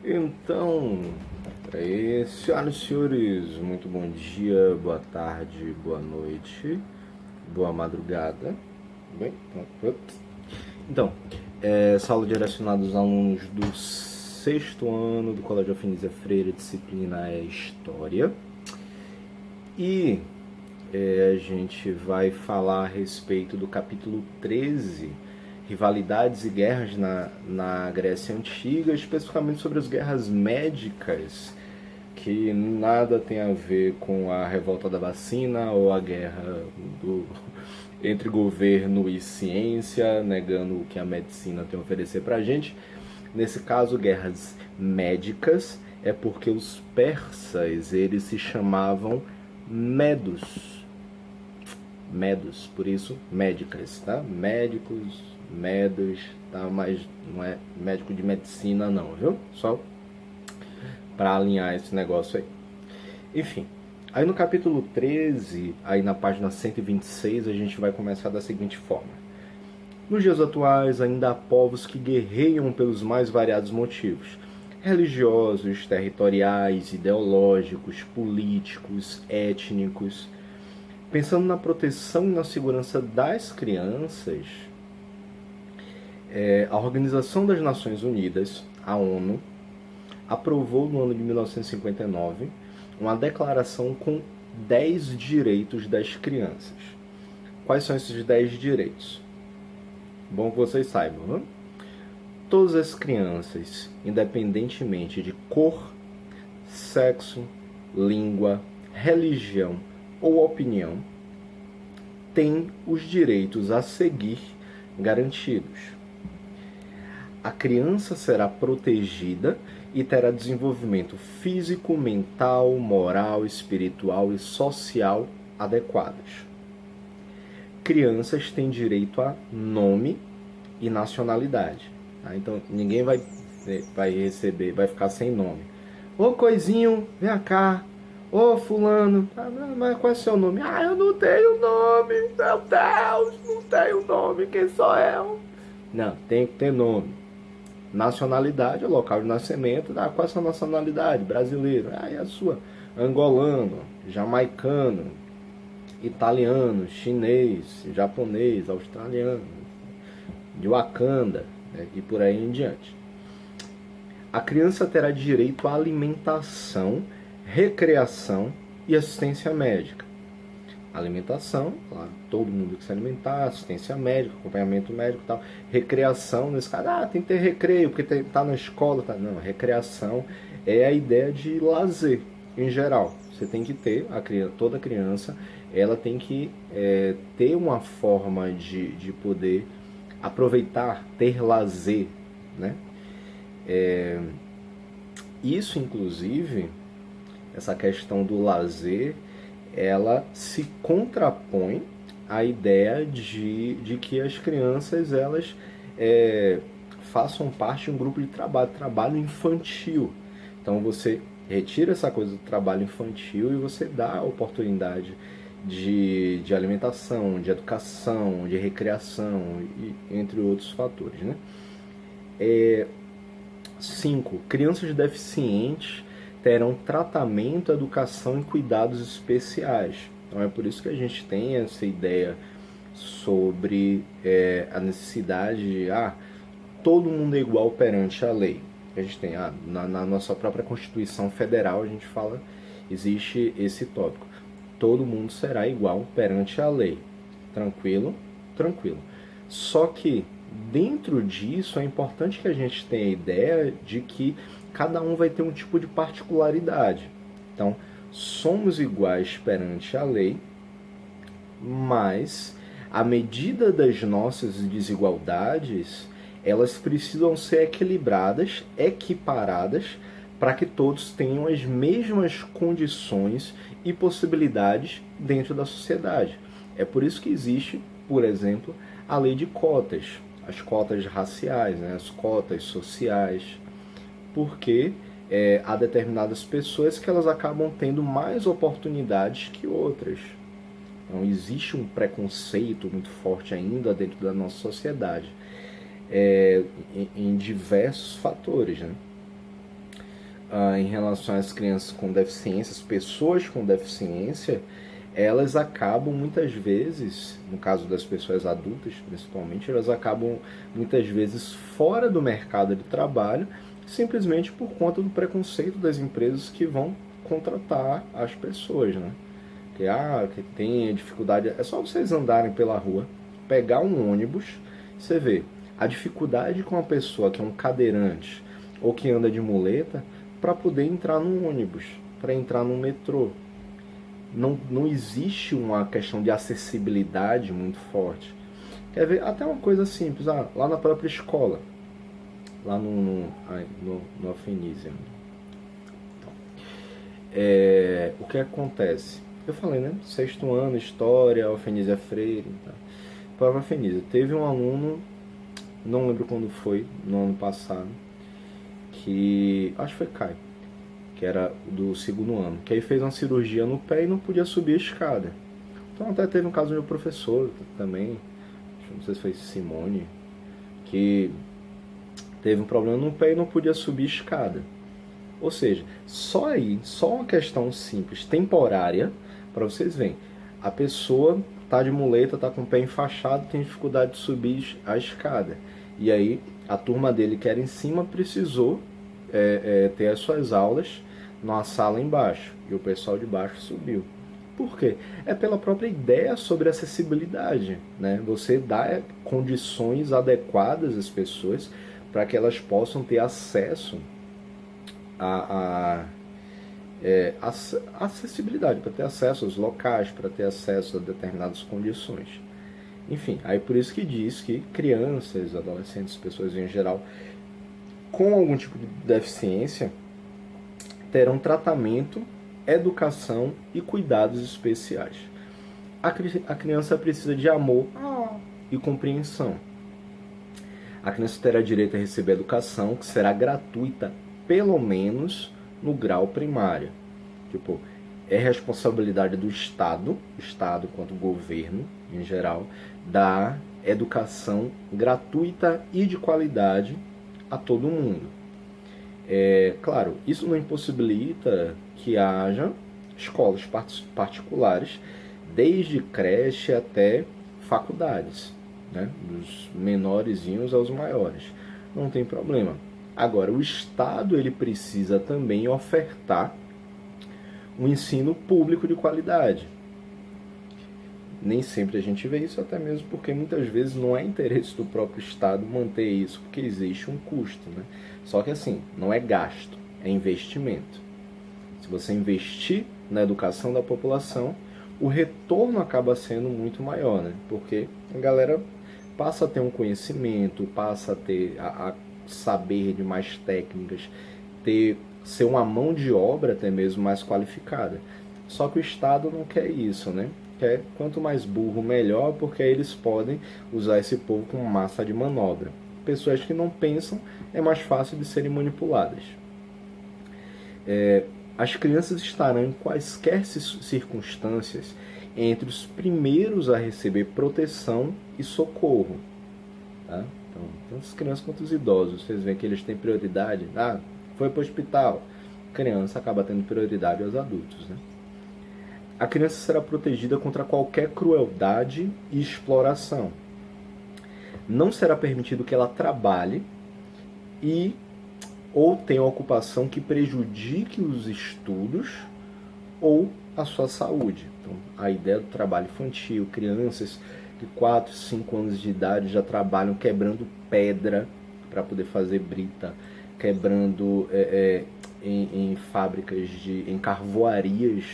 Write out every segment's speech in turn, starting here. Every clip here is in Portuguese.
Então, senhoras e senhores, muito bom dia, boa tarde, boa noite, boa madrugada. Bem, então, essa aula é direcionada aos alunos do sexto ano do Colégio Afinísia Freire, a disciplina é História. E a gente vai falar a respeito do capítulo 13, Rivalidades e Guerras na Grécia Antiga, especificamente sobre as guerras médicas, que nada tem a ver com a revolta da vacina ou a guerra entre governo e ciência, negando o que a medicina tem a oferecer pra gente. Nesse caso, guerras médicas, é porque os persas, eles se chamavam Medos. Medos, por isso médicas, tá? Médicos, medos, tá? Mas não é médico de medicina não, viu? Só para alinhar esse negócio aí. Enfim, aí no capítulo 13, aí na página 126, a gente vai começar da seguinte forma. Nos dias atuais, ainda há povos que guerreiam pelos mais variados motivos. Religiosos, territoriais, ideológicos, políticos, étnicos. Pensando na proteção e na segurança das crianças, a Organização das Nações Unidas, a ONU, aprovou no ano de 1959 uma declaração com 10 direitos das crianças. Quais são esses 10 direitos? Bom que vocês saibam, né? Todas as crianças, independentemente de cor, sexo, língua, religião ou opinião, têm os direitos a seguir garantidos. A criança será protegida e terá desenvolvimento físico, mental, moral, espiritual e social adequados. Crianças têm direito a nome e nacionalidade. Tá? Então ninguém vai receber, vai ficar sem nome. Ô coisinho, vem cá. Ô fulano, mas qual é o seu nome? Ah, eu não tenho nome, meu Deus, não tenho nome, quem sou eu? Não, tem que ter nome. Nacionalidade, o local de nascimento. Ah, qual é a sua nacionalidade? Brasileiro. Ah, e a sua? Angolano, jamaicano, italiano, chinês, japonês, australiano, de Wakanda, né, e por aí em diante. A criança terá direito à alimentação, recreação e assistência médica. Alimentação, claro, todo mundo tem que se alimentar, assistência médica, acompanhamento médico e tal. Recreação, nesse caso, tem que ter recreio, porque tá na escola, tá? Não, recreação é a ideia de lazer, em geral. Você tem que ter, toda criança, ela tem que ter uma forma de poder aproveitar, ter lazer, né? Isso, inclusive, essa questão do lazer, ela se contrapõe à ideia de que as crianças elas façam parte de um grupo de trabalho infantil. Então você retira essa coisa do trabalho infantil e você dá a oportunidade de alimentação, de educação, de recreação, entre outros fatores, né? 5. Crianças deficientes terão tratamento, educação e cuidados especiais. Então é por isso que a gente tem essa ideia sobre a necessidade de todo mundo é igual perante a lei. A gente tem na nossa própria Constituição Federal, a gente fala, existe esse tópico. Todo mundo será igual perante a lei. Tranquilo? Tranquilo. Só que dentro disso é importante que a gente tenha a ideia de que cada um vai ter um tipo de particularidade. Então, somos iguais perante a lei, mas à medida das nossas desigualdades, elas precisam ser equilibradas, equiparadas, para que todos tenham as mesmas condições e possibilidades dentro da sociedade. É por isso que existe, por exemplo, a lei de cotas, as cotas raciais, né, as cotas sociais, porque há determinadas pessoas que elas acabam tendo mais oportunidades que outras. Então existe um preconceito muito forte ainda dentro da nossa sociedade, em diversos fatores, né? em relação às crianças com deficiência, as pessoas com deficiência, elas acabam muitas vezes, no caso das pessoas adultas principalmente, elas acabam muitas vezes fora do mercado de trabalho, simplesmente por conta do preconceito das empresas que vão contratar as pessoas, né? Que tem dificuldade. É só vocês andarem pela rua, pegar um ônibus, você vê a dificuldade com uma pessoa que é um cadeirante ou que anda de muleta para poder entrar num ônibus, para entrar num metrô. Não existe uma questão de acessibilidade muito forte. Quer ver? Até uma coisa simples, lá na própria escola, lá no Afenise. Então, o que acontece? Eu falei, né? 6º ano, História, Alfenísia Freire. Tá? Prova Alfenísia. Teve um aluno, não lembro quando foi, no ano passado, que acho que foi Caio, que era do 2º ano, que aí fez uma cirurgia no pé e não podia subir a escada. Então até teve um caso de um professor também, não sei se foi Simone, que teve um problema no pé e não podia subir a escada. Ou seja, só uma questão simples, temporária, para vocês verem. A pessoa tá de muleta, tá com o pé enfaixado, tem dificuldade de subir a escada. E aí a turma dele, que era em cima, precisou ter as suas aulas numa sala embaixo. E o pessoal de baixo subiu. Por quê? É pela própria ideia sobre acessibilidade, né? Você dá condições adequadas às pessoas para que elas possam ter acesso a acessibilidade, para ter acesso aos locais, para ter acesso a determinadas condições. Enfim, aí por isso que diz que crianças, adolescentes, pessoas em geral, com algum tipo de deficiência, terão tratamento, educação e cuidados especiais. A criança precisa de amor e compreensão. A criança terá direito a receber educação, que será gratuita, pelo menos no grau primário. Tipo, é responsabilidade do Estado quanto governo em geral, dar educação gratuita e de qualidade a todo mundo. Claro, isso não impossibilita que haja escolas particulares, desde creche até faculdades, né? Dos menorzinhos aos maiores. Não tem problema. Agora, o Estado ele precisa também ofertar um ensino público de qualidade. Nem sempre a gente vê isso, até mesmo porque muitas vezes não é interesse do próprio Estado manter isso, porque existe um custo, né? Só que assim, não é gasto, é investimento. Se você investir na educação da população, o retorno acaba sendo muito maior, né? Porque a galera passa a ter um conhecimento, passa a ter a saber de mais técnicas, ser uma mão de obra até mesmo mais qualificada. Só que o Estado não quer isso, né? Quer quanto mais burro melhor, porque aí eles podem usar esse povo como massa de manobra. Pessoas que não pensam é mais fácil de serem manipuladas. As crianças estarão em quaisquer circunstâncias entre os primeiros a receber proteção e socorro. Tá? Então, tanto as crianças quanto os idosos, vocês veem que eles têm prioridade. Foi para o hospital, a criança acaba tendo prioridade aos adultos, né? A criança será protegida contra qualquer crueldade e exploração. Não será permitido que ela trabalhe ou tenha uma ocupação que prejudique os estudos ou a sua saúde. Então, a ideia do trabalho infantil, crianças de 4, 5 anos de idade já trabalham quebrando pedra para poder fazer brita, quebrando em fábricas, em carvoarias,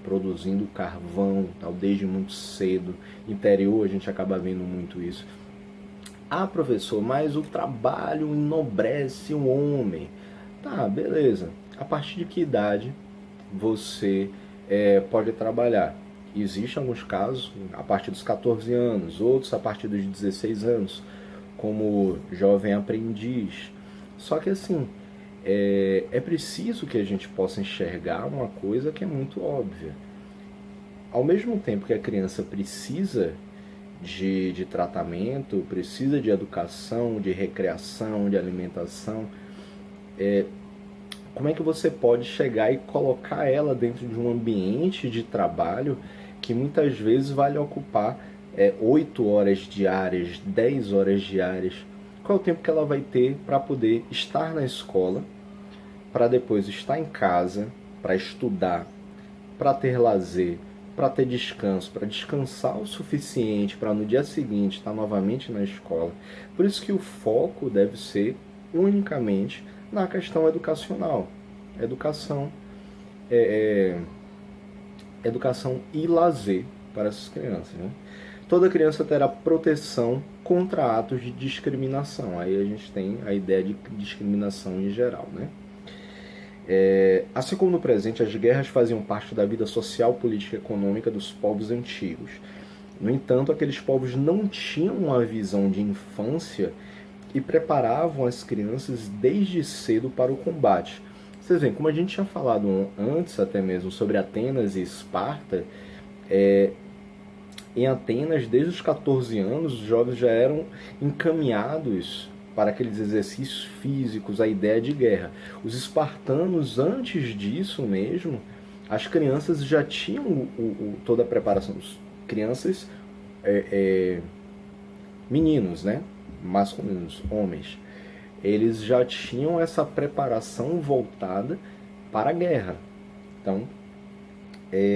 produzindo carvão, tal, desde muito cedo. Interior a gente acaba vendo muito isso. Professor, mas o trabalho enobrece o homem. Tá, beleza. A partir de que idade você pode trabalhar? Existem alguns casos a partir dos 14 anos, outros a partir dos 16 anos, como jovem aprendiz. Só que assim, é preciso que a gente possa enxergar uma coisa que é muito óbvia. Ao mesmo tempo que a criança precisa de tratamento, precisa de educação, de recreação, de alimentação, como é que você pode chegar e colocar ela dentro de um ambiente de trabalho que muitas vezes vai lhe ocupar 8 horas diárias, 10 horas diárias? Qual é o tempo que ela vai ter para poder estar na escola, para depois estar em casa, para estudar, para ter lazer, para ter descanso, para descansar o suficiente para no dia seguinte estar novamente na escola? Por isso que o foco deve ser unicamente na questão educacional. Educação, educação e lazer para essas crianças, né? Toda criança terá proteção contra atos de discriminação. Aí a gente tem a ideia de discriminação em geral, né? Assim como no presente, as guerras faziam parte da vida social, política e econômica dos povos antigos. No entanto, aqueles povos não tinham uma visão de infância e preparavam as crianças desde cedo para o combate. Vocês veem, como a gente tinha falado antes até mesmo sobre Atenas e Esparta, em Atenas, desde os 14 anos, os jovens já eram encaminhados para aqueles exercícios físicos, a ideia de guerra. Os espartanos, antes disso mesmo, as crianças já tinham toda a preparação. Crianças, meninos, né? Masculinos, homens. Eles já tinham essa preparação voltada para a guerra. Então,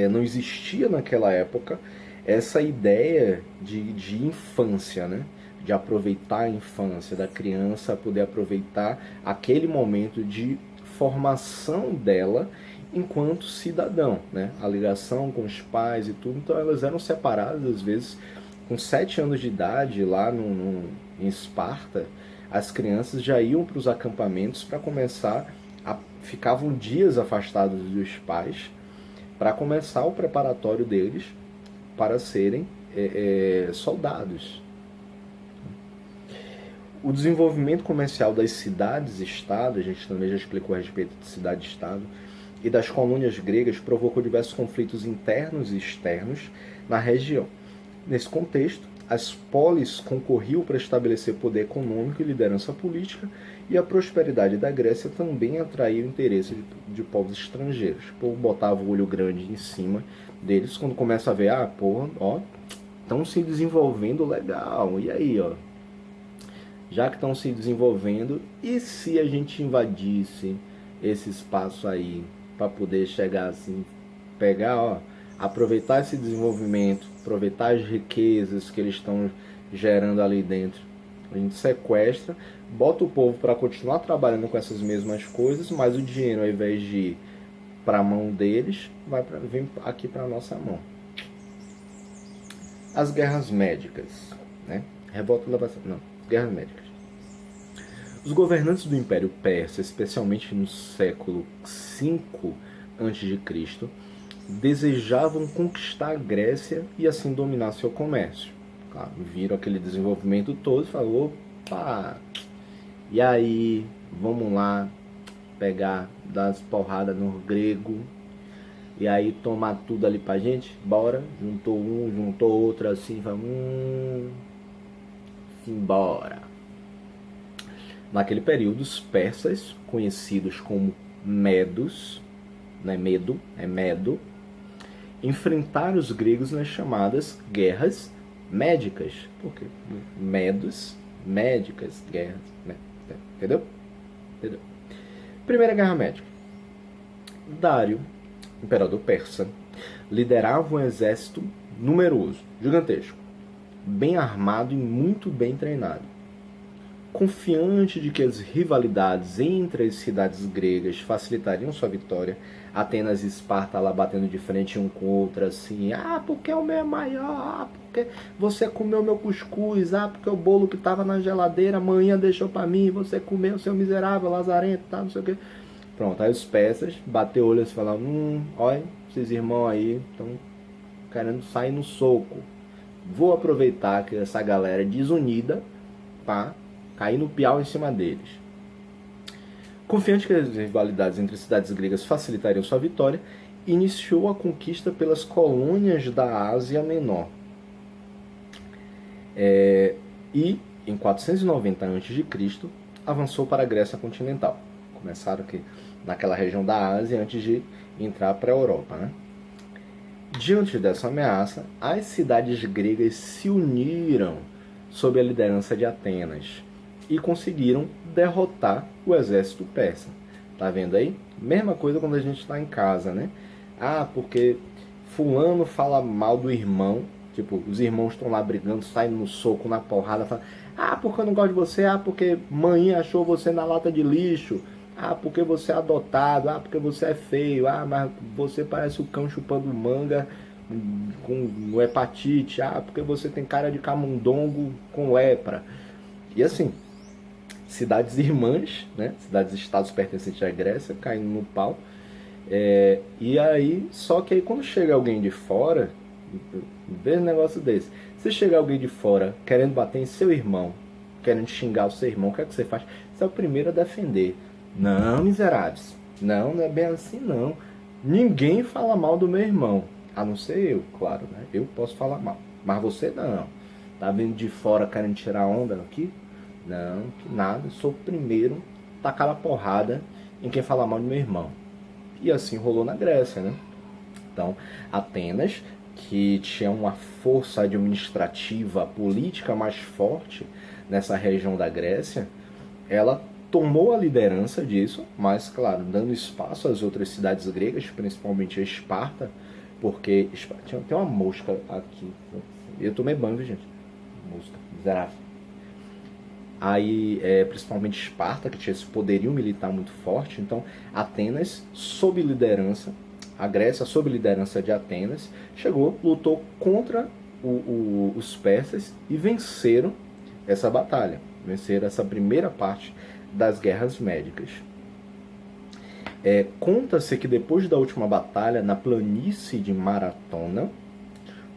não existia naquela época essa ideia de infância, né? De aproveitar a infância da criança, poder aproveitar aquele momento de formação dela enquanto cidadão, né? A ligação com os pais e tudo. Então elas eram separadas, às vezes, com 7 anos de idade, lá em Esparta, as crianças já iam para os acampamentos para começar, ficavam dias afastados dos pais, para começar o preparatório deles para serem soldados. O desenvolvimento comercial das cidades-estado, a gente também já explicou a respeito de cidade-estado, e das colônias gregas provocou diversos conflitos internos e externos na região. Nesse contexto, as polis concorriam para estabelecer poder econômico e liderança política, e a prosperidade da Grécia também atraía o interesse de povos estrangeiros. O povo botava o olho grande em cima deles quando começa a ver, estão se desenvolvendo legal, e aí, já que estão se desenvolvendo, e se a gente invadisse esse espaço aí para poder chegar assim, pegar, aproveitar esse desenvolvimento, aproveitar as riquezas que eles estão gerando ali dentro. A gente sequestra, bota o povo para continuar trabalhando com essas mesmas coisas, mas o dinheiro, ao invés de ir para a mão deles, vem aqui para a nossa mão. As guerras médicas, né? Revolta da guerras médicas. Os governantes do Império Persa, especialmente no século V a.C., desejavam conquistar a Grécia e assim dominar seu comércio. Claro, viram aquele desenvolvimento todo e falaram, opa, e aí, vamos lá pegar, dar as porradas no grego, e aí tomar tudo ali pra gente? Bora, juntou um, juntou outro assim, simbora. Naquele período, os persas, conhecidos como Medos, não é Medo, é Medo, enfrentaram os gregos nas chamadas guerras médicas. Por quê? Medos, médicas, guerras, entendeu? Primeira Guerra Médica. Dário, imperador persa, liderava um exército numeroso, gigantesco, bem armado e muito bem treinado. Confiante de que as rivalidades entre as cidades gregas facilitariam sua vitória, Atenas e Esparta lá batendo de frente um com o outro assim, porque o meu é maior, porque você comeu meu cuscuz, porque o bolo que estava na geladeira amanhã deixou para mim, você comeu, seu miserável, lazarento, não sei o que. Pronto, aí os persas bateu o olho e falaram, olha, esses irmãos aí estão querendo sair no soco. Vou aproveitar que essa galera é desunida para cair no piau em cima deles. Confiante que as rivalidades entre cidades gregas facilitariam sua vitória, iniciou a conquista pelas colônias da Ásia Menor. E, em 490 a.C., avançou para a Grécia continental. Começaram aqui naquela região da Ásia antes de entrar para a Europa, né? Diante dessa ameaça, as cidades gregas se uniram sob a liderança de Atenas e conseguiram derrotar o exército persa. Tá vendo aí? Mesma coisa quando a gente está em casa, né? Ah, porque fulano fala mal do irmão, tipo, os irmãos estão lá brigando, saindo no soco, na porrada, falam, ah, porque eu não gosto de você, ah, porque mãe achou você na lata de lixo, ah, porque você é adotado, ah, porque você é feio, ah, mas você parece o cão chupando manga com hepatite, ah, porque você tem cara de camundongo com lepra. E assim, cidades irmãs, né, cidades-estados pertencentes à Grécia, caindo no pau. E aí, só que aí quando chega alguém de fora, vê um negócio desse, se chega alguém de fora querendo bater em seu irmão, querendo xingar o seu irmão, o que é que você faz? Você é o primeiro a defender. Não, miseráveis. Não, não é bem assim, não. Ninguém fala mal do meu irmão. A não ser eu, claro, né? Eu posso falar mal. Mas você não. Tá vindo de fora querendo tirar onda aqui? Não, que nada. Sou o primeiro a tacar a porrada em quem fala mal do meu irmão. E assim rolou na Grécia, né? Então, Atenas, que tinha uma força administrativa, política mais forte nessa região da Grécia, ela tomou a liderança disso, mas, claro, dando espaço às outras cidades gregas, principalmente a Esparta, porque tem uma mosca aqui. Eu tomei banho, viu, gente? Mosca, miserável. Aí, principalmente Esparta, que tinha esse poderio militar muito forte. Então, Atenas, sob liderança, a Grécia, sob liderança de Atenas, chegou, lutou contra os persas e venceram essa batalha. Venceram essa primeira parte das guerras médicas. Conta-se que depois da última batalha, na planície de Maratona,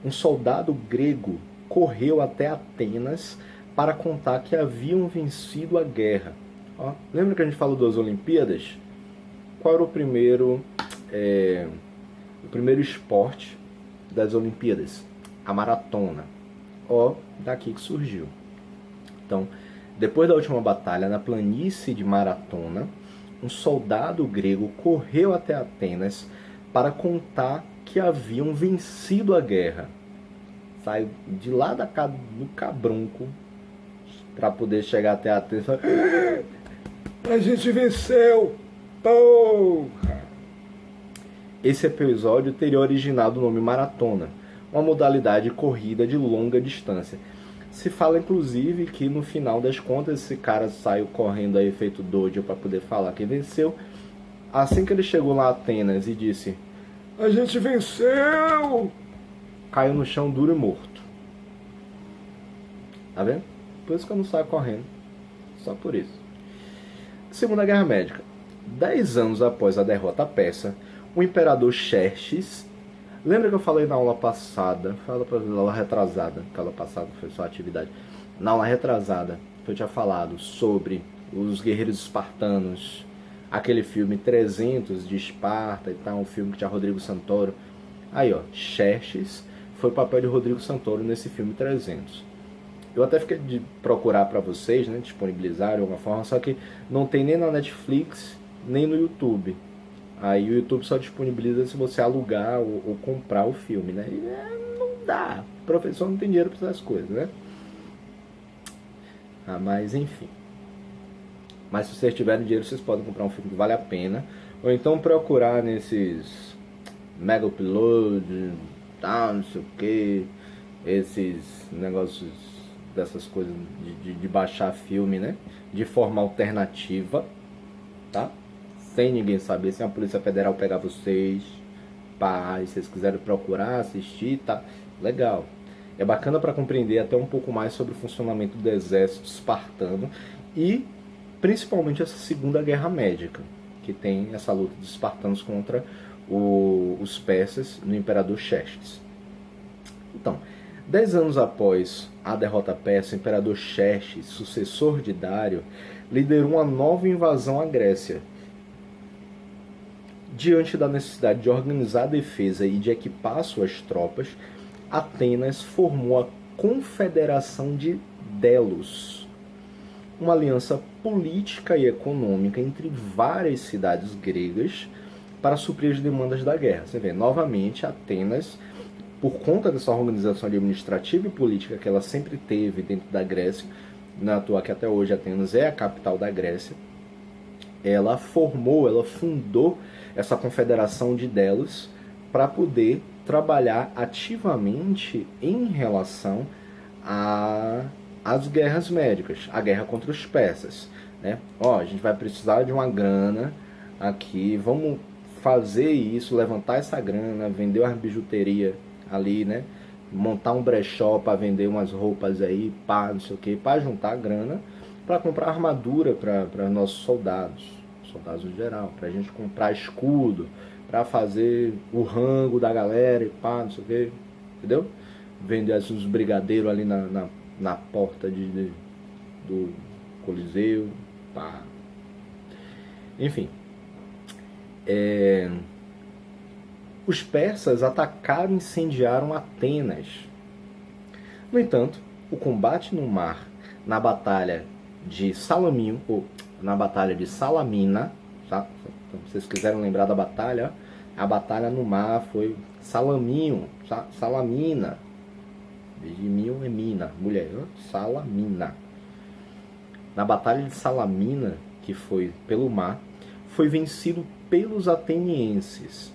um soldado grego correu até Atenas para contar que haviam vencido a guerra. Ó, lembra que a gente falou das Olimpíadas? Qual era o primeiro esporte das Olimpíadas? A maratona. Ó, daqui que surgiu. Então, depois da última batalha, na planície de Maratona, um soldado grego correu até Atenas para contar que haviam vencido a guerra. Saiu de lá do cabrunco para poder chegar até Atenas e falar, a gente venceu! Porra! Esse episódio teria originado o nome maratona, uma modalidade de corrida de longa distância. Se fala, inclusive, que no final das contas esse cara saiu correndo aí feito doido para poder falar que venceu. Assim que ele chegou lá a Atenas e disse, a gente venceu! Caiu no chão duro e morto. Tá vendo? Por isso que eu não saio correndo. Só por isso. Segunda Guerra Médica. 10 anos após a derrota persa, o imperador Xerxes... Lembra que eu falei na aula passada, fala pra aula retrasada, que a aula passada foi só atividade. Na aula retrasada, que eu tinha falado sobre os guerreiros espartanos, aquele filme 300 de Esparta e tal, um filme que tinha Rodrigo Santoro. Aí, ó, Xerxes foi o papel de Rodrigo Santoro nesse filme 300. Eu até fiquei de procurar pra vocês, né, disponibilizar de alguma forma, só que não tem nem na Netflix, nem no YouTube. Aí o YouTube só disponibiliza se você alugar ou comprar o filme, né? E não dá. O professor não tem dinheiro para essas coisas, né? Mas enfim. Mas se vocês tiverem dinheiro, vocês podem comprar um filme que vale a pena. Ou então procurar nesses Mega Upload, tal, não sei o que. Esses negócios, dessas coisas de baixar filme, né? De forma alternativa, tá? Sem ninguém saber, sem a Polícia Federal pegar vocês, pá, se vocês quiserem procurar, assistir, tá legal. É bacana para compreender até um pouco mais sobre o funcionamento do exército espartano e principalmente essa Segunda Guerra Médica, que tem essa luta dos espartanos contra os persas no imperador Xerxes. Então, 10 anos após a derrota persa, o imperador Xerxes, sucessor de Dário, liderou uma nova invasão à Grécia. Diante da necessidade de organizar a defesa e de equipar suas tropas, Atenas formou a Confederação de Delos, uma aliança política e econômica entre várias cidades gregas para suprir as demandas da guerra. Você vê, novamente, Atenas, por conta dessa organização administrativa e política que ela sempre teve dentro da Grécia, não é à toa que até hoje Atenas é a capital da Grécia, ela fundou essa confederação de Delos para poder trabalhar ativamente em relação às guerras médicas, a guerra contra os persas, né? A gente vai precisar de uma grana aqui, vamos fazer isso, levantar essa grana, vender umas bijuteria ali, né? Montar um brechó para vender umas roupas aí, pá, não sei o que, para juntar a grana, para comprar armadura para nossos soldados em geral, para a gente comprar escudo, para fazer o rango da galera e pá, não sei o que, entendeu? Vender os brigadeiros ali na porta do Coliseu, pá. Enfim. Os persas atacaram e incendiaram Atenas. No entanto, o combate no mar, na batalha de Salaminho, ou na batalha de Salamina, tá? Então, se vocês quiserem lembrar da batalha, a batalha no mar foi Salaminho, Salamina. De mil é mina, mulher, Salamina. Na batalha de Salamina, que foi pelo mar, foi vencido pelos atenienses,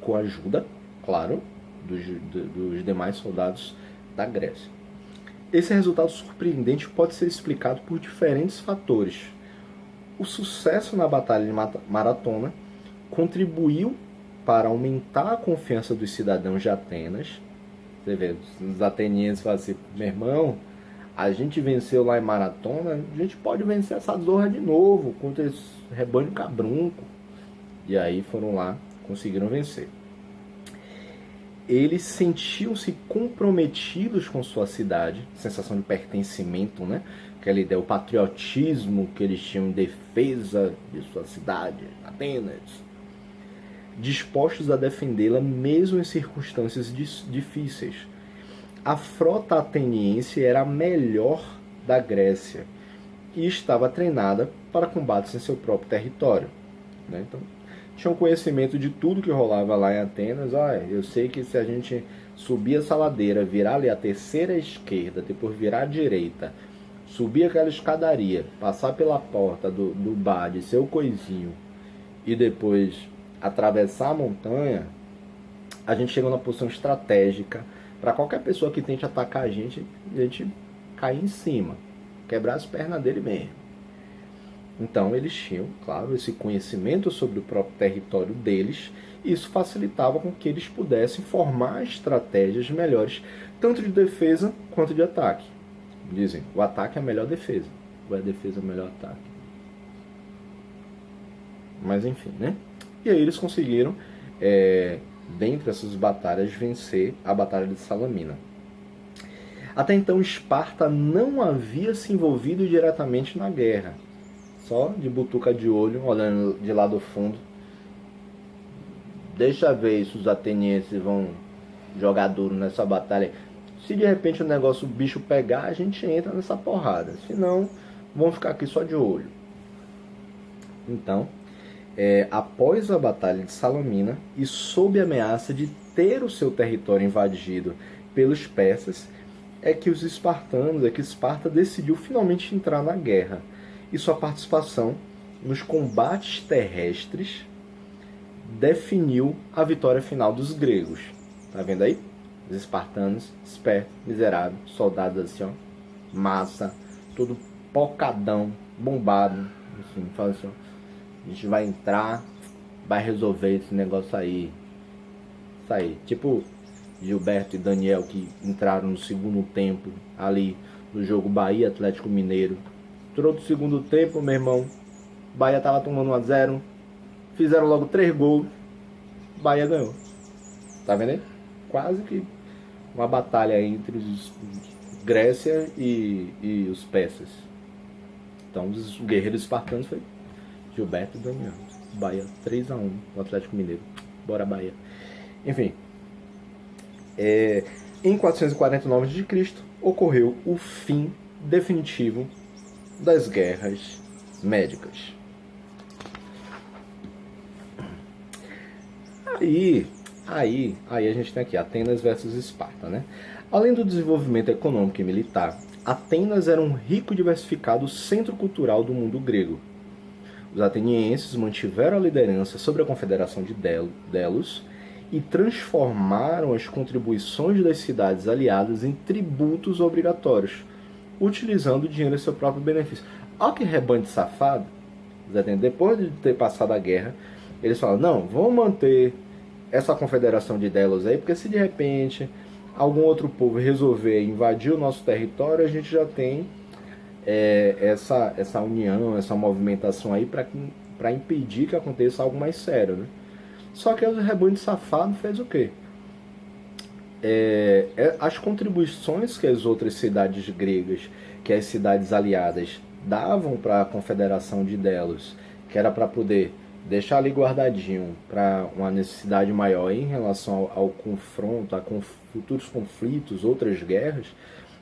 com a ajuda, claro, dos demais soldados da Grécia. Esse resultado surpreendente pode ser explicado por diferentes fatores. O sucesso na Batalha de Maratona contribuiu para aumentar a confiança dos cidadãos de Atenas. Você vê, os atenienses falam assim, meu irmão, a gente venceu lá em Maratona, a gente pode vencer essa zorra de novo, contra esse rebanho cabrunco. E aí foram lá, conseguiram vencer. Eles sentiam-se comprometidos com sua cidade, sensação de pertencimento, né? Aquela ideia, o patriotismo que eles tinham em defesa de sua cidade, Atenas, dispostos a defendê-la mesmo em circunstâncias difíceis. A frota ateniense era a melhor da Grécia e estava treinada para combates em seu próprio território, né? Então, tinham conhecimento de tudo que rolava lá em Atenas. Eu sei que se a gente subir essa ladeira, virar ali a terceira esquerda, depois virar à direita, subir aquela escadaria, passar pela porta do bar de seu coisinho e depois atravessar a montanha, a gente chega numa posição estratégica para qualquer pessoa que tente atacar a gente cair em cima, quebrar as pernas dele mesmo. Então eles tinham, claro, esse conhecimento sobre o próprio território deles, e isso facilitava com que eles pudessem formar estratégias melhores, tanto de defesa quanto de ataque. Dizem, o ataque é a melhor defesa, ou a defesa é o melhor ataque. Mas enfim, né? E aí eles conseguiram, dentre essas batalhas, vencer a Batalha de Salamina. Até então, Esparta não havia se envolvido diretamente na guerra. Só de butuca de olho, olhando de lá do fundo. Deixa ver se os atenienses vão jogar duro nessa batalha. Se de repente o bicho pegar, a gente entra nessa porrada. Se não, vamos ficar aqui só de olho. Então, após a batalha de Salamina, e sob a ameaça de ter o seu território invadido pelos persas, é que Esparta decidiu finalmente entrar na guerra. E sua participação nos combates terrestres definiu a vitória final dos gregos. Tá vendo aí? Os espartanos, espertos, miseráveis, soldados assim, ó, massa, todo pocadão, bombado, assim, fala assim, ó, a gente vai entrar, vai resolver esse negócio aí. Isso aí, tipo Gilberto e Daniel que entraram no segundo tempo ali no jogo Bahia Atlético Mineiro. Entrou do segundo tempo, meu irmão, Bahia tava tomando 1-0, fizeram logo 3 gols, Bahia ganhou. Tá vendo aí? Quase que uma batalha entre os Grécia e os persas. Então os guerreiros espartanos foi Gilberto e Daniel. Bahia 3-1 no Atlético Mineiro. Bora Bahia. Enfim, em 449 a.C. ocorreu o fim definitivo das guerras médicas. Aí a gente tem aqui Atenas versus Esparta, né? Além do desenvolvimento econômico e militar, Atenas era um rico e diversificado centro cultural do mundo grego. Os atenienses mantiveram a liderança sobre a Confederação de Delos e transformaram as contribuições das cidades aliadas em tributos obrigatórios, utilizando o dinheiro em seu próprio benefício. Olha que rebanho de safado. Depois de ter passado a guerra, eles falam, não, vamos manter essa Confederação de Delos aí, porque se de repente algum outro povo resolver invadir o nosso território, a gente já tem essa união, essa movimentação aí para impedir que aconteça algo mais sério, né? Só que o rebanho de safado fez o quê? As contribuições que as outras cidades gregas, que as cidades aliadas davam para a Confederação de Delos, que era para poder deixar ali guardadinho para uma necessidade maior em relação ao confronto, a futuros conflitos, outras guerras,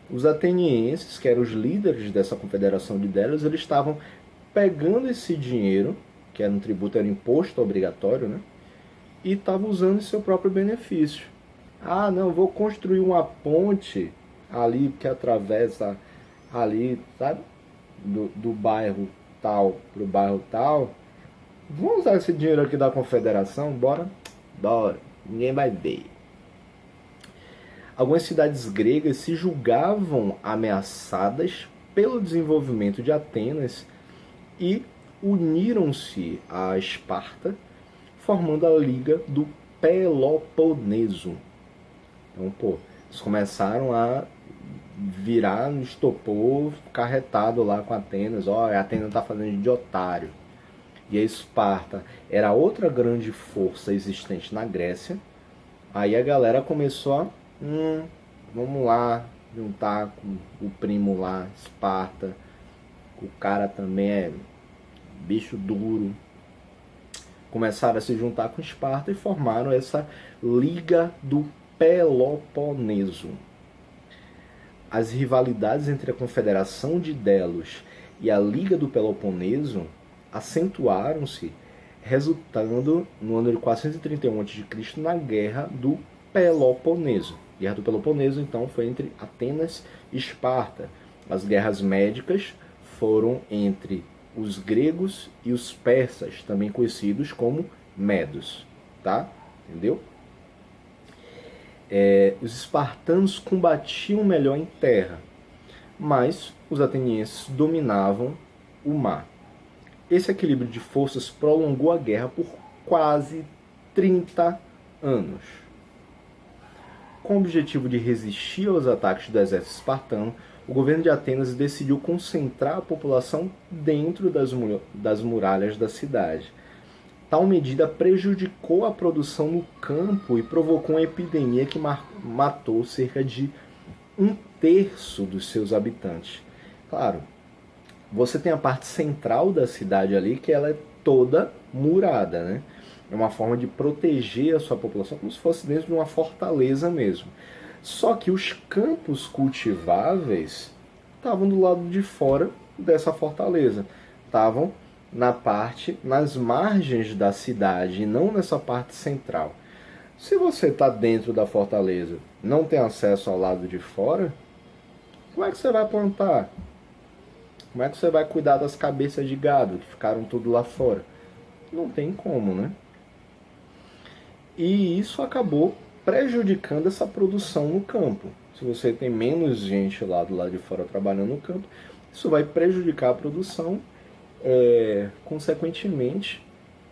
os atenienses, que eram os líderes dessa Confederação de Delos, eles estavam pegando esse dinheiro, que era um tributo, era um imposto obrigatório, né? E estavam usando em seu próprio benefício. Ah, não, vou construir uma ponte ali que atravessa ali, sabe? Do bairro tal para o bairro tal. Vamos usar esse dinheiro aqui da Confederação? Bora? Bora. Ninguém vai ver. Algumas cidades gregas se julgavam ameaçadas pelo desenvolvimento de Atenas e uniram-se a Esparta, formando a Liga do Peloponeso. Então, eles começaram a virar no estopor, carretado lá com Atenas. A Atenas está fazendo de otário. E a Esparta era outra grande força existente na Grécia. Aí a galera começou a... vamos lá, juntar com o primo lá, Esparta. O cara também é bicho duro. Começaram a se juntar com Esparta e formaram essa Liga do Peloponeso. As rivalidades entre a Confederação de Delos e a Liga do Peloponeso acentuaram-se, resultando no ano de 431 a.C. na Guerra do Peloponeso. A Guerra do Peloponeso, então, foi entre Atenas e Esparta. As guerras médicas foram entre os gregos e os persas, também conhecidos como medos. Tá? Entendeu? Os espartanos combatiam melhor em terra, mas os atenienses dominavam o mar. Esse equilíbrio de forças prolongou a guerra por quase 30 anos. Com o objetivo de resistir aos ataques do exército espartano, o governo de Atenas decidiu concentrar a população dentro das muralhas da cidade. Tal medida prejudicou a produção no campo e provocou uma epidemia que matou cerca de 1/3 dos seus habitantes. Claro, você tem a parte central da cidade ali, que ela é toda murada, né? É uma forma de proteger a sua população, como se fosse dentro de uma fortaleza mesmo. Só que os campos cultiváveis estavam do lado de fora dessa fortaleza. Estavam nas margens da cidade, e não nessa parte central. Se você está dentro da fortaleza, não tem acesso ao lado de fora, como é que você vai plantar? Como é que você vai cuidar das cabeças de gado que ficaram tudo lá fora? Não tem como, né? E isso acabou prejudicando essa produção no campo. Se você tem menos gente lá do lado de fora trabalhando no campo, isso vai prejudicar a produção. Consequentemente,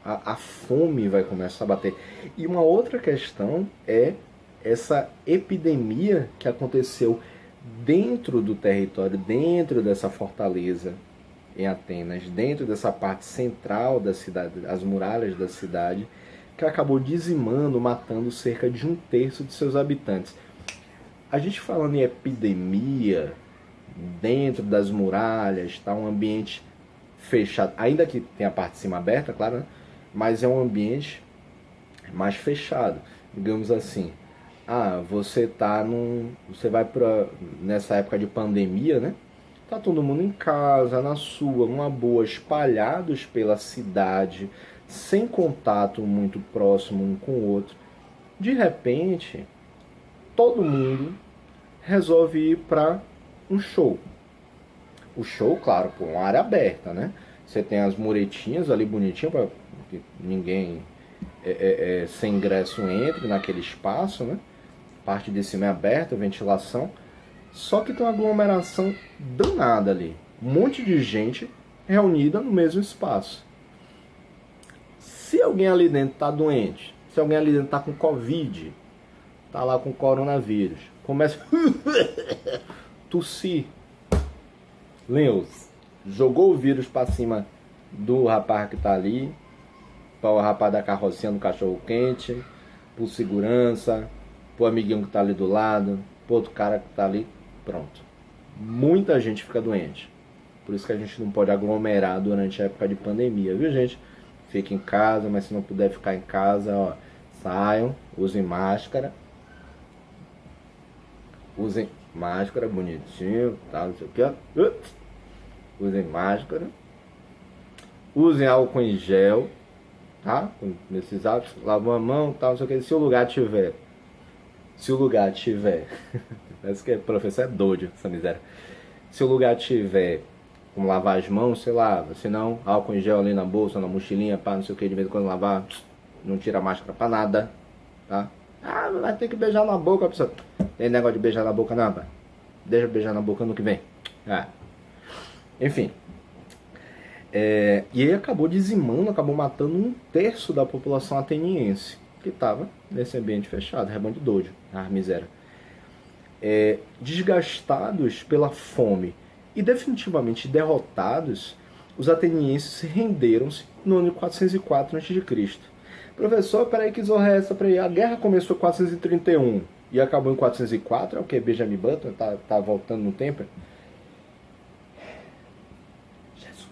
a fome vai começar a bater. E uma outra questão é essa epidemia que aconteceu dentro do território, dentro dessa fortaleza em Atenas, dentro dessa parte central da cidade, as muralhas da cidade, que acabou dizimando, matando cerca de 1/3 de seus habitantes. A gente falando em epidemia dentro das muralhas, tá, um ambiente fechado, ainda que tem a parte de cima aberta, claro, né? Mas é um ambiente mais fechado, digamos assim. Você vai nessa época de pandemia, né? Tá todo mundo em casa, na sua, uma boa, espalhados pela cidade, sem contato muito próximo um com o outro. De repente, todo mundo resolve ir para um show. O show, claro, por uma área aberta, né? Você tem as muretinhas ali bonitinhas para que ninguém sem ingresso entre naquele espaço, né? Parte de cima é aberta, ventilação. Só que tem uma aglomeração danada ali. Um monte de gente reunida no mesmo espaço. Se alguém ali dentro está doente, se alguém ali dentro está com Covid, está lá com coronavírus, começa a tossir. Leus jogou o vírus para cima do rapaz que está ali, para o rapaz da carrocinha no cachorro quente, por segurança, pro amiguinho que está ali do lado, pro outro cara que está ali. Pronto. Muita gente fica doente. Por isso que a gente não pode aglomerar durante a época de pandemia, viu, gente? Fique em casa, mas se não puder ficar em casa, ó, saiam, usem máscara. Usem máscara bonitinho, tá, não sei o que, ó. Usem máscara. Usem álcool em gel, tá? Nesses hábitos, lavam a mão, tal, não sei o que. Se o lugar tiver. Parece que o professor é doido, essa miséria. Se o lugar tiver como lavar as mãos, você lava. Se não, álcool em gel ali na bolsa, na mochilinha, pá, não sei o que, de vez em quando lavar. Não tira a máscara pra nada, tá? Ah, vai ter que beijar na boca, pessoal. Tem negócio de beijar na boca, não, pá. Deixa beijar na boca no que vem. Enfim. E aí acabou dizimando, acabou matando 1/3 da população ateniense, que estava nesse ambiente fechado, rebanho de doido, miséria. Desgastados pela fome e definitivamente derrotados, os atenienses se renderam-se no ano de 404 a.C. Professor, peraí, que zorra é essa? Peraí, a guerra começou em 431 e acabou em 404? É o que? Benjamin Button tá voltando no tempo? Jesus.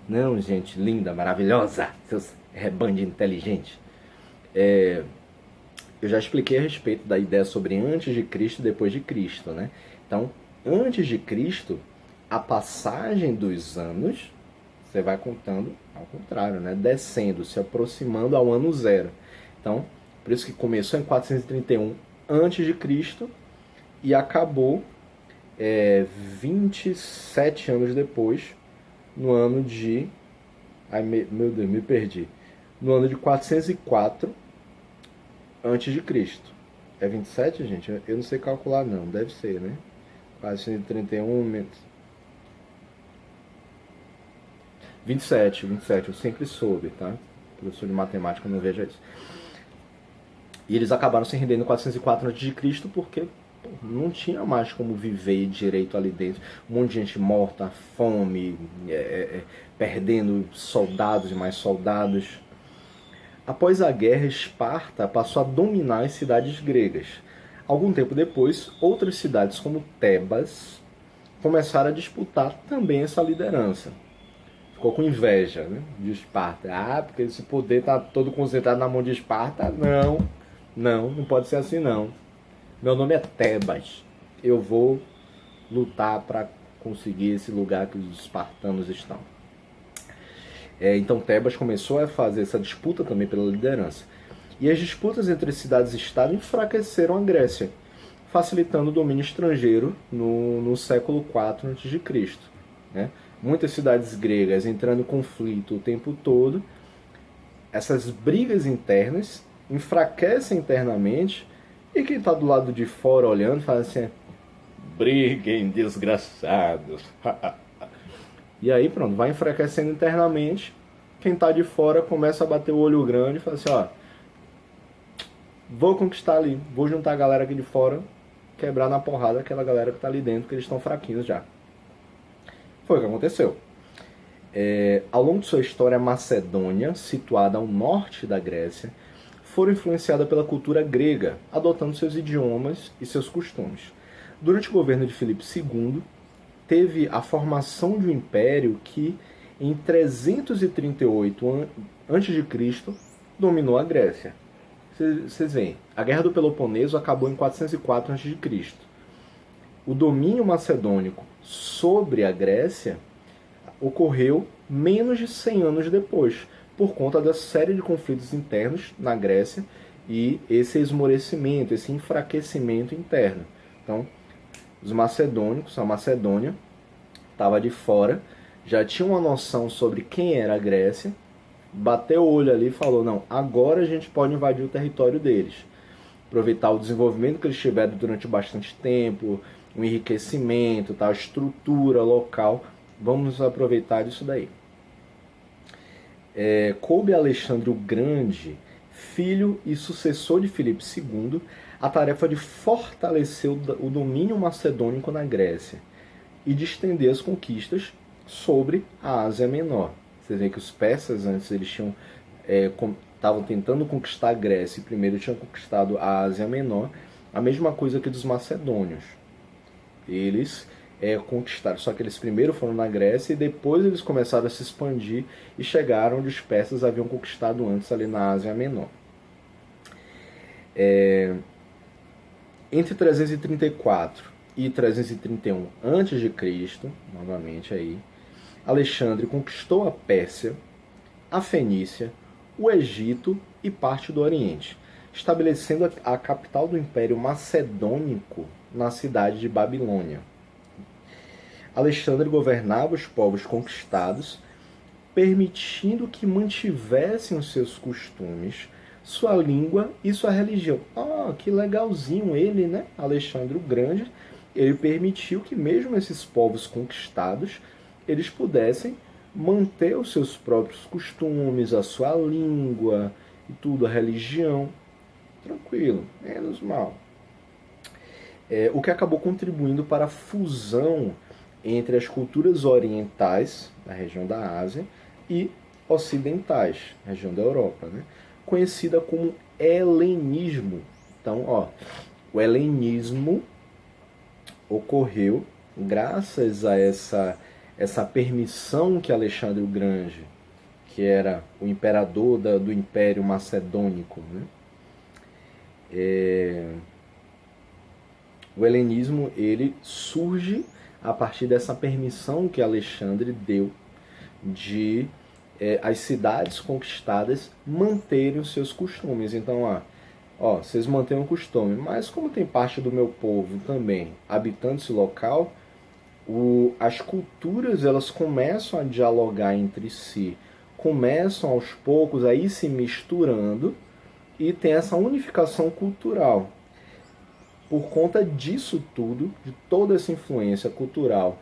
Não, gente, linda, maravilhosa, seus rebanho de inteligente. Eu já expliquei a respeito da ideia sobre antes de Cristo e depois de Cristo, né? Então, antes de Cristo, a passagem dos anos, você vai contando ao contrário, né? Descendo, se aproximando ao ano zero. Então, por isso que começou em 431 antes de Cristo e acabou 27 anos depois, no ano de... Ai, meu Deus, me perdi. No ano de 404 antes de Cristo. É 27, gente? Eu não sei calcular, não. Deve ser, né? 431... 27, eu sempre soube, tá? Professor de matemática, não veja isso. E eles acabaram se rendendo em 404 a.C. porque não tinha mais como viver direito ali dentro. Um monte de gente morta, fome, perdendo soldados e mais soldados. Após a guerra, Esparta passou a dominar as cidades gregas. Algum tempo depois, outras cidades como Tebas começaram a disputar também essa liderança. Ficou com inveja, né, de Esparta. Porque esse poder está todo concentrado na mão de Esparta. Não pode ser assim não. Meu nome é Tebas. Eu vou lutar para conseguir esse lugar que os espartanos estão. Então Tebas começou a fazer essa disputa também pela liderança. E as disputas entre cidades e estados enfraqueceram a Grécia, facilitando o domínio estrangeiro no século IV a.C. Né? Muitas cidades gregas entrando em conflito o tempo todo. Essas brigas internas enfraquecem internamente, e quem está do lado de fora olhando fala assim: briguem, desgraçados. E aí pronto, vai enfraquecendo internamente. Quem está de fora começa a bater o olho grande e fala assim: ó, vou conquistar ali, vou juntar a galera aqui de fora, quebrar na porrada aquela galera que está ali dentro, que eles estão fraquinhos já. Foi o que aconteceu. Ao longo de sua história, a Macedônia, situada ao norte da Grécia, foram influenciada pela cultura grega, adotando seus idiomas e seus costumes. Durante o governo de Filipe II, teve a formação de um império que, em 338 a.C., dominou a Grécia. Vocês veem, a Guerra do Peloponeso acabou em 404 a.C. o domínio macedônico sobre a Grécia ocorreu menos de 100 anos depois, por conta da série de conflitos internos na Grécia e esse esmorecimento, esse enfraquecimento interno. Então, os macedônicos, a Macedônia, estava de fora, já tinha uma noção sobre quem era a Grécia, bateu o olho ali e falou, não, agora a gente pode invadir o território deles. Aproveitar o desenvolvimento que eles tiveram durante bastante tempo, o enriquecimento, tá, a estrutura local, vamos aproveitar disso daí. Coube a Alexandre o Grande, filho e sucessor de Filipe II, a tarefa de fortalecer o domínio macedônico na Grécia e de estender as conquistas sobre a Ásia Menor. Vocês veem que os persas antes eles estavam tentando conquistar a Grécia e primeiro tinham conquistado a Ásia Menor, a mesma coisa que dos macedônios. Eles conquistaram, só que eles primeiro foram na Grécia e depois eles começaram a se expandir e chegaram onde os persas haviam conquistado antes, ali na Ásia Menor. Entre 334 e 331 a.C., novamente aí, Alexandre conquistou a Pérsia, a Fenícia, o Egito e parte do Oriente, estabelecendo a capital do Império Macedônico na cidade de Babilônia. Alexandre governava os povos conquistados, permitindo que mantivessem os seus costumes, sua língua e sua religião. Que legalzinho ele, né? Alexandre o Grande, ele permitiu que mesmo esses povos conquistados, eles pudessem manter os seus próprios costumes, a sua língua e tudo, a religião. Tranquilo, menos mal. O que acabou contribuindo para a fusão entre as culturas orientais, da região da Ásia, e ocidentais, região da Europa, né? Conhecida como helenismo. Então, o helenismo ocorreu graças a essa permissão que Alexandre o Grande, que era o imperador do Império Macedônico, né? O helenismo ele surge a partir dessa permissão que Alexandre deu de as cidades conquistadas manterem os seus costumes. Então, vocês mantêm o costume, mas como tem parte do meu povo também habitando esse local, as culturas elas começam a dialogar entre si, começam aos poucos a ir se misturando e tem essa unificação cultural. Por conta disso tudo, de toda essa influência cultural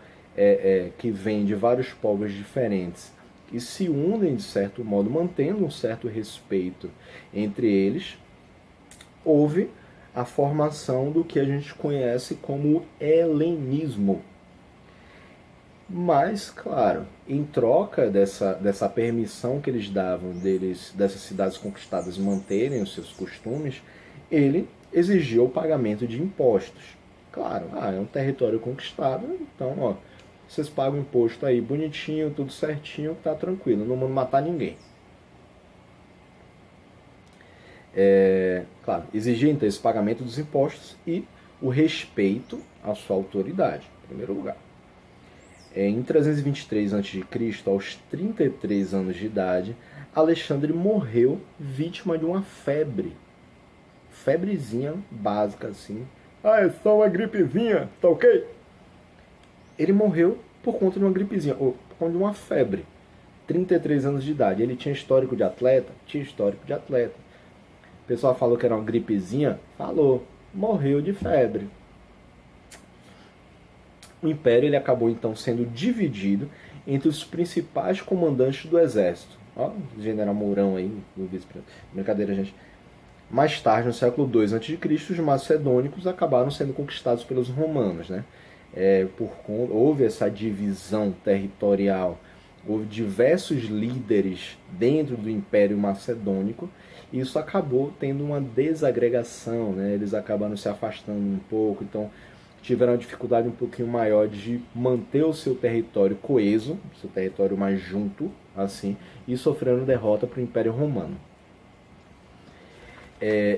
que vem de vários povos diferentes e se unem de certo modo, mantendo um certo respeito entre eles, houve a formação do que a gente conhece como helenismo. Mas, claro, em troca dessa permissão que eles davam dessas cidades conquistadas manterem os seus costumes, ele exigiu o pagamento de impostos. Claro, é um território conquistado, então, vocês pagam imposto aí bonitinho, tudo certinho, tá tranquilo, não vão matar ninguém. Claro, exigia então esse pagamento dos impostos e o respeito à sua autoridade, em primeiro lugar. Em 323 a.C., aos 33 anos de idade, Alexandre morreu vítima de uma febre. Febrezinha básica assim. É só uma gripezinha, tá ok? Ele morreu por conta de uma gripezinha, ou por conta de uma febre. 33 anos de idade. Ele tinha histórico de atleta? Tinha histórico de atleta. O pessoal falou que era uma gripezinha? Falou. Morreu de febre. O império ele acabou então sendo dividido entre os principais comandantes do exército. O general Mourão aí, o vice-presidente. Brincadeira, gente. Mais tarde, no século II a.C., os macedônicos acabaram sendo conquistados pelos romanos, né? Houve essa divisão territorial, houve diversos líderes dentro do Império Macedônico, e isso acabou tendo uma desagregação, né? Eles acabaram se afastando um pouco, então tiveram uma dificuldade um pouquinho maior de manter o seu território coeso, seu território mais junto, assim, e sofreram derrota para o Império Romano.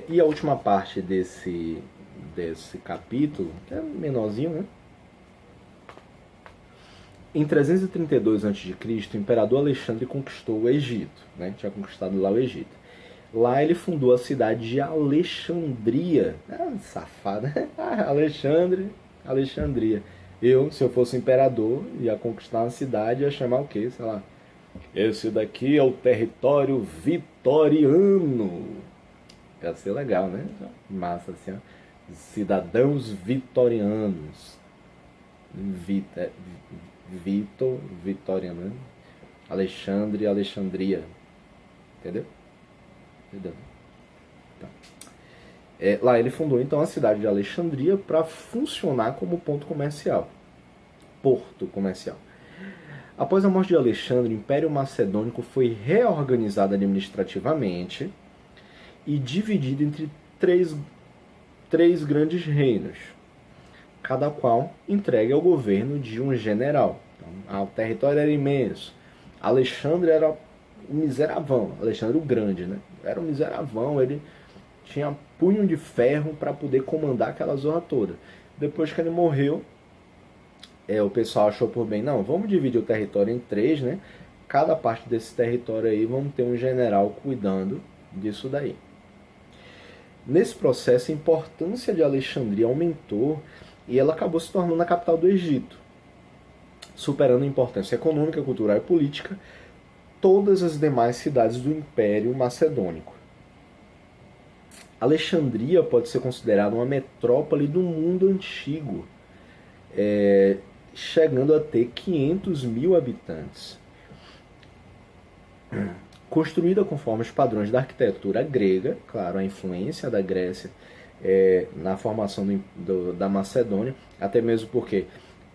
E a última parte desse capítulo, que é menorzinho, né? Em 332 a.C., o imperador Alexandre conquistou o Egito, né? Tinha conquistado lá o Egito. Lá ele fundou a cidade de Alexandria. Safado, né? Alexandria. Eu, se eu fosse imperador, ia conquistar uma cidade, ia chamar o quê? Sei lá. Esse daqui é o território vitoriano. Ia ser legal, né? Massa assim, ó. Cidadãos vitorianos. Vitoriano, né? Alexandre, Alexandria. Entendeu? Entendeu? Tá. Lá ele fundou então a cidade de Alexandria para funcionar como ponto comercial. Porto comercial. Após a morte de Alexandre, o Império Macedônico foi reorganizado administrativamente e dividido entre três grandes reinos, cada qual entregue ao governo de um general. Então, o território era imenso. Alexandre era o miseravão, Alexandre o Grande, né? Era um miseravão, ele tinha punho de ferro para poder comandar aquela zona toda. Depois que ele morreu, o pessoal achou por bem, não, vamos dividir o território em três, né? Cada parte desse território aí vamos ter um general cuidando disso daí. Nesse processo, a importância de Alexandria aumentou e ela acabou se tornando a capital do Egito, superando a importância econômica, cultural e política todas as demais cidades do Império Macedônico. Alexandria pode ser considerada uma metrópole do mundo antigo, chegando a ter 500 mil habitantes. Construída conforme os padrões da arquitetura grega, claro, a influência da Grécia na formação da Macedônia, até mesmo porque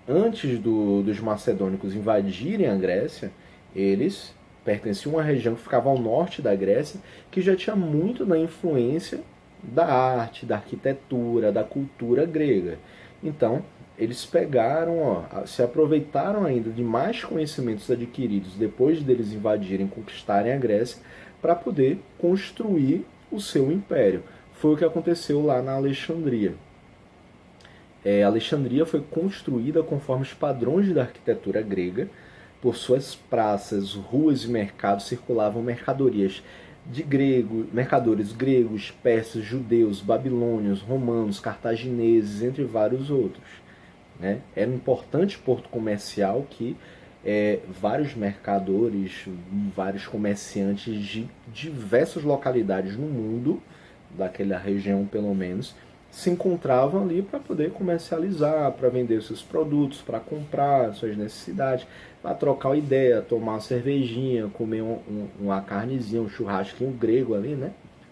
antes dos macedônicos invadirem a Grécia, eles pertenciam a uma região que ficava ao norte da Grécia, que já tinha muito da influência da arte, da arquitetura, da cultura grega. Então, eles pegaram, se aproveitaram ainda de mais conhecimentos adquiridos depois deles invadirem e conquistarem a Grécia para poder construir o seu império. Foi o que aconteceu lá na Alexandria. Alexandria foi construída conforme os padrões da arquitetura grega. Por suas praças, ruas e mercados circulavam mercadorias de mercadores gregos, persas, judeus, babilônios, romanos, cartagineses, entre vários outros. Né? Era um importante porto comercial que vários mercadores, vários comerciantes de diversas localidades no mundo, daquela região pelo menos, se encontravam ali para poder comercializar, para vender seus produtos, para comprar suas necessidades, para trocar uma ideia, tomar uma cervejinha, comer uma carnezinha, um churrasquinho grego ali, né?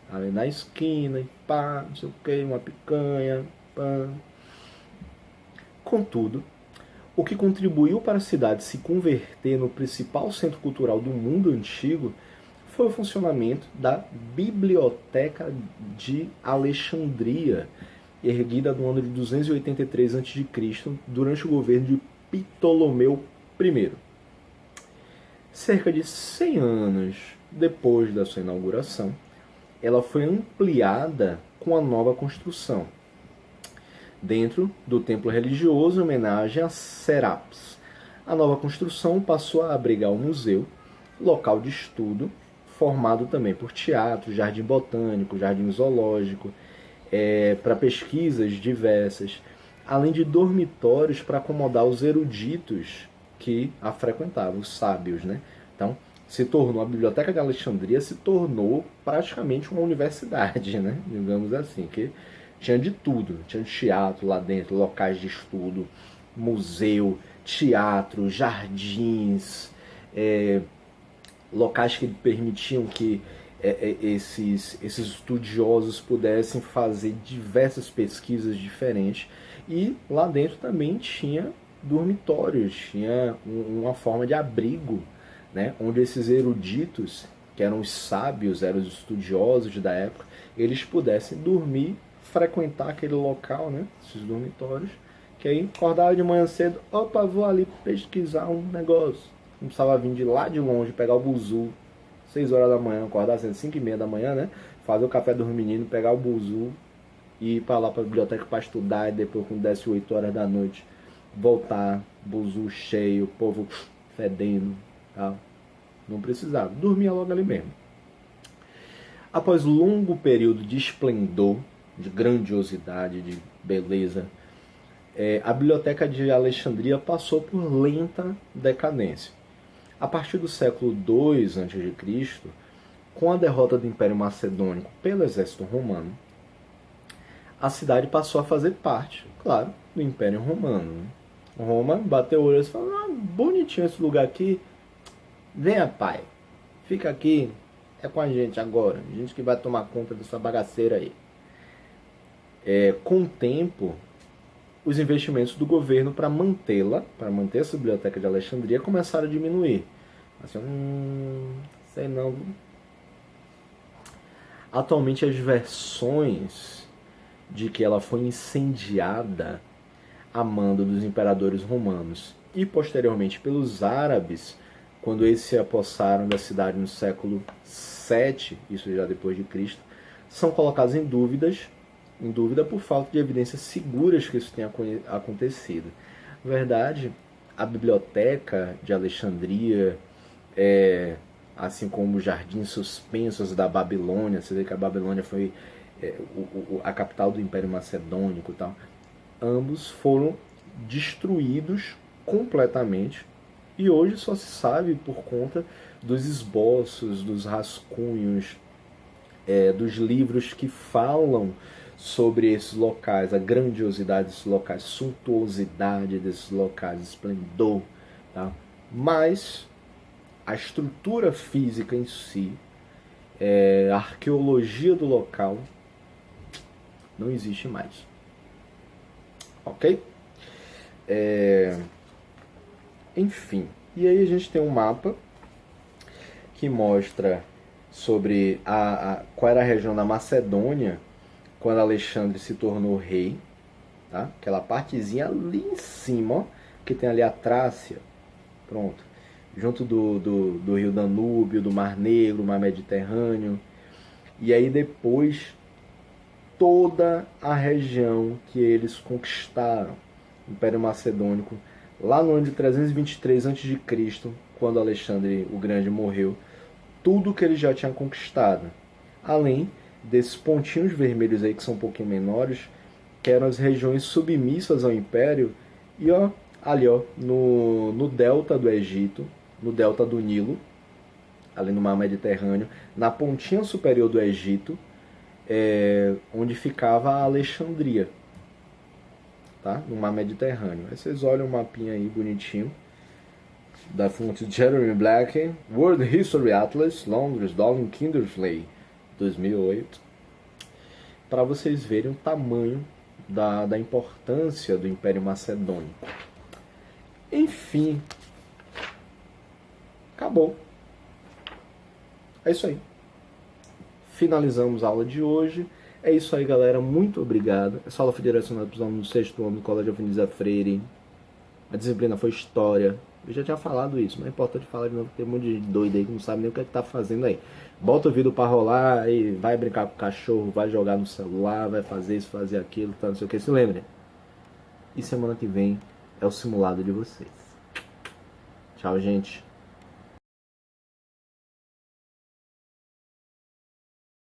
Ali na esquina, e pá, não sei o que, uma picanha, pá. Contudo, o que contribuiu para a cidade se converter no principal centro cultural do mundo antigo foi o funcionamento da Biblioteca de Alexandria, erguida no ano de 283 a.C., durante o governo de Ptolomeu I. Cerca de 100 anos depois da sua inauguração, ela foi ampliada com a nova construção, dentro do templo religioso em homenagem a Serapis. A nova construção passou a abrigar o museu, local de estudo, formado também por teatro, jardim botânico, jardim zoológico, para pesquisas diversas, além de dormitórios para acomodar os eruditos que a frequentavam, os sábios, né? Então, a Biblioteca de Alexandria se tornou praticamente uma universidade, né? Digamos assim, que tinha de tudo, tinha teatro lá dentro, locais de estudo, museu, teatro, jardins, locais que permitiam que esses estudiosos pudessem fazer diversas pesquisas diferentes. E lá dentro também tinha dormitórios, tinha uma forma de abrigo, né, onde esses eruditos, que eram os sábios, eram os estudiosos da época, eles pudessem dormir, frequentar aquele local, né, esses dormitórios, que aí acordava de manhã cedo, opa, vou ali pesquisar um negócio. Não precisava vir de lá de longe, pegar o buzu, 6 horas da manhã, acordar às 5h30 da manhã, né, fazer o café dos meninos, pegar o buzu, ir para lá para a biblioteca para estudar e depois, quando desse 8 horas da noite, voltar, buzu cheio, povo fedendo, tá? Não precisava, dormia logo ali mesmo. Após longo período de esplendor, de grandiosidade, de beleza, a Biblioteca de Alexandria passou por lenta decadência. A partir do século II a.C., com a derrota do Império Macedônico pelo exército romano, a cidade passou a fazer parte, claro, do Império Romano. Roma bateu o olho e falou: ah, bonitinho esse lugar aqui, venha pai, fica aqui, é com a gente agora, a gente que vai tomar conta dessa bagaceira aí. Com o tempo, os investimentos do governo para mantê-la, para manter essa biblioteca de Alexandria, começaram a diminuir. Assim, sei não. Atualmente as versões de que ela foi incendiada a mando dos imperadores romanos e posteriormente pelos árabes, quando eles se apossaram da cidade no século VII, isso já depois de Cristo, são colocadas em dúvida por falta de evidências seguras que isso tenha acontecido. Na verdade, a biblioteca de Alexandria, assim como os jardins suspensos da Babilônia, você vê que a Babilônia foi a capital do Império Macedônico e tal, ambos foram destruídos completamente e hoje só se sabe por conta dos esboços, dos rascunhos, dos livros que falam sobre esses locais, a grandiosidade desses locais, suntuosidade desses locais, esplendor, tá? Mas a estrutura física em si, a arqueologia do local, não existe mais. Ok? Enfim, e aí a gente tem um mapa que mostra sobre qual era a região da Macedônia quando Alexandre se tornou rei, tá? Aquela partezinha ali em cima, ó, que tem ali a Trácia, pronto, junto do rio Danúbio, do Mar Negro, Mar Mediterrâneo, e aí depois toda a região que eles conquistaram, o Império Macedônico, lá no ano de 323 a.C., quando Alexandre o Grande morreu, tudo que ele já tinha conquistado, além desses pontinhos vermelhos aí que são um pouquinho menores, que eram as regiões submissas ao Império, e ó, ali ó, no delta do Egito, no delta do Nilo, ali no Mar Mediterrâneo, na pontinha superior do Egito, onde ficava a Alexandria, tá? No Mar Mediterrâneo. Aí vocês olham o mapinha aí bonitinho, da fonte Jeremy Black, World History Atlas, Londres, Darling Kindersley, 2008, para vocês verem o tamanho da importância do Império Macedônico. Enfim, acabou. É isso aí. Finalizamos a aula de hoje. É isso aí, galera. Muito obrigado. Essa aula foi direcionada para os alunos do 6º ano do Colégio Avenida Freire. A disciplina foi História. Eu já tinha falado isso, mas é importante falar de novo, tem um monte de doido aí que não sabe nem o que tá fazendo aí. Bota o vídeo pra rolar e vai brincar com o cachorro, vai jogar no celular, vai fazer isso, fazer aquilo, tá, não sei o que. Se lembre. E semana que vem é o simulado de vocês. Tchau, gente.